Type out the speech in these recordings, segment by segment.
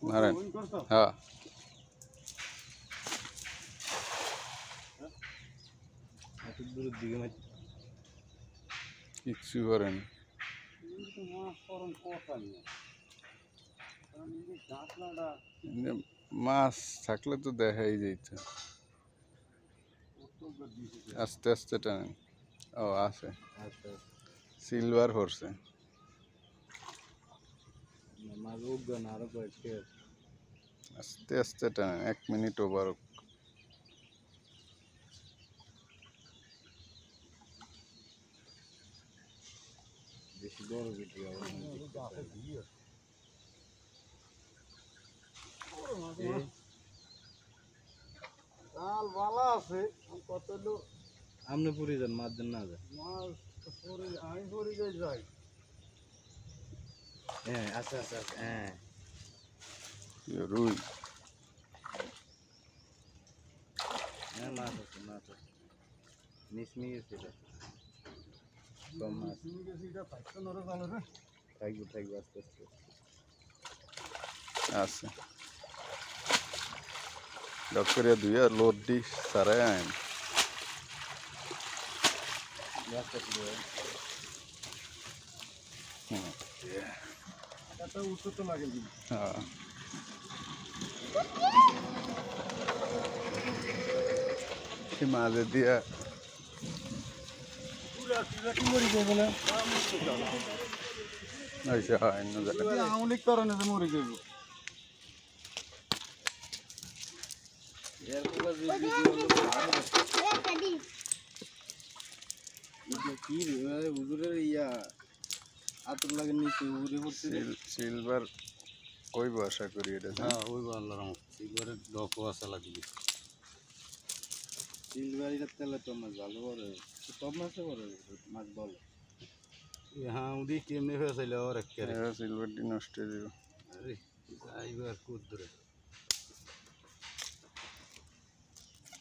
মারেন হ্যাঁ কিচ্ছু করেন মাছ থাকলে তো দেখাই যেত আস্তে আস্তে টানেন ও আছে সিলভার হরছে আস্তে আস্তে টানেন 1 মিনিট ওভার বেশি বড় ভিডিও কাল ভালো আছে কত লোক আমনে পুরি যান মাছ দেন না যায় মাছ পরে আমি পরে যাই হ্যাঁ আচ্ছা আচ্ছা হ্যাঁ রুই হ্যাঁ মাছ আছে মিসমি গেছে কম মাছ থাকবো আস্তে আস্তে আছে ডক্টরিয়া দুইয়া লোড দি সারাই আইন উঠতে তো লাগে হ্যাঁ মাঝে দিয়া আচ্ছা হয় না অনেক কারণে মরে যাবো কি হুজুরের ইয়া আতর লাগে নিচে উড়ে পড়ছে সিলভার ওই আশা করি এটা হ্যাঁ ওই আল্লাহ রহমত সিলভারের ডকও আসা লাগবে সিলভার এটা তেলে তো মাছ ভালো বড় সব মাছে বড় মাছ বলো হ্যাঁ উদি কেমনি হয়েছিল আর একেবারে সিলভারটি নষ্ট হয়ে যাবে আরে যাইবে আর কুদ ধরে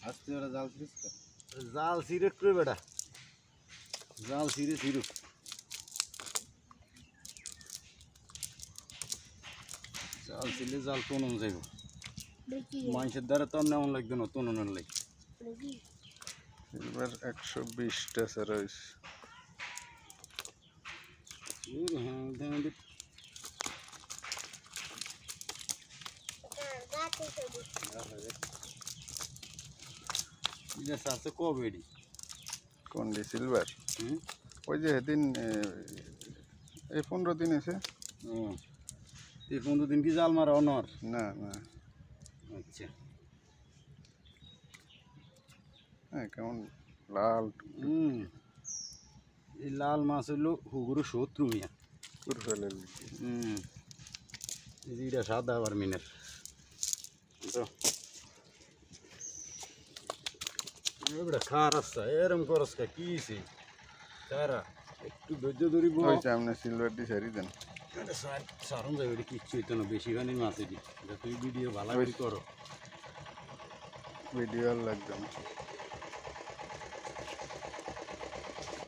আজকে ওরা জাল ছিড়িস জাল ছিঁড়ে করে বেটা জাল ছিঁড়ে ছিড়ুক জাল ছিঁড়লে জাল টনন যাইব মানুষের দ্বারা তো নেওয়ান লাগবে না টননের লাগে সিলভার 120টা ছাড়া হয়েছে আছে কবে এটি কোনটি সিলভার ওই যে সেদিন এই 15 দিন এসে এই 15 দিন কি জাল মারা অনর না না আচ্ছা হ্যাঁ কেমন লাল এই লাল মাছ হইলো হুগুরু শত্রু মিয়া কুর ফেলে এটা সাদা আবার মিনের এবারে খার আসছে এরম করস কি সারা একটু ধৈর্য ধরিব ওই সামনে সিলভারটি সারি দেন সারণ যাবে এটা কিচ্ছু হইতো না বেশি খানি মাছ এটি তুই ভিডিও ভালো করে করো ভিডিও আর লাগবে না